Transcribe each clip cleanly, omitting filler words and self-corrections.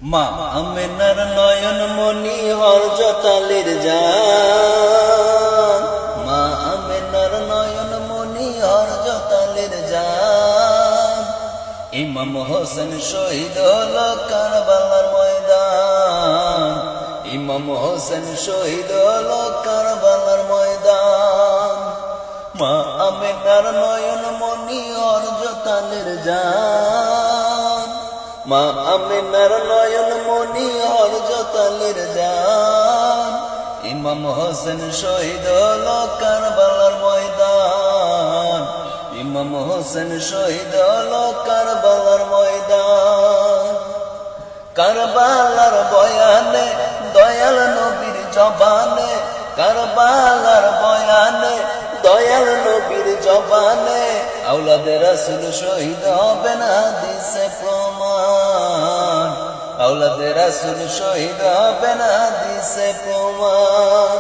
মা আমেনার নয়ন মনি হরজতালির জান, মা আমেনার নয়ন মনি হরজতালির জান। ইমাম হোসেন শহীদ হলো কারবালার ময়দান, ইমাম হোসেন শহীদ হলো কারবালার ময়দান। মা আমেনার নয়ন মনি হরজতালির জান, মা আমেনার নয়ন মনি হরজতালির জান। ইমাম হোসেন শহীদ হলো কারবালার ময়দান, ইমাম হোসেন শহীদ হলো কারবালার ময়দান। কারবালার বয়ানে দয়াল নবীর জবানে, কারবালার বয়ানে দয়াল নবীর জবানে আওলাদে রাসূল শহীদ হবেন হাদিসে প্রমাণ, আওলাদে রাসূল শহীদ হবেন হাদিসে প্রমাণ।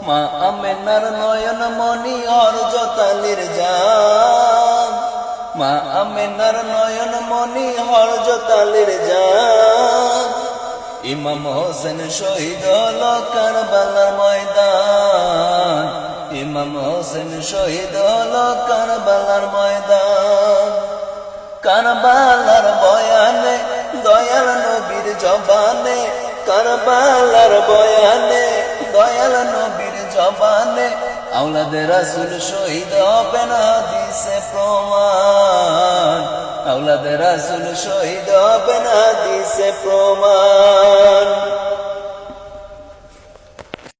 মা আমেনার নয়ন মনি হরজতালির জান, মা আমেনার নয়ন মনি হরজতালির জান। ইমাম হোসেন শহীদ হলো কারবালার ময়দান, ইমাম হোসেন শহীদ হলো কারবালার ময়দান। কারবালার বয়ানে দয়াল নবীর জবানে, কারবালার বয়ানে দয়াল নবীর জবানে আওলাদে রাসূল শহীদ হবেন হাদিসে প্রমাণ, আওলাদে রাসূল শহীদ হবেন হাদিসে প্রমাণ।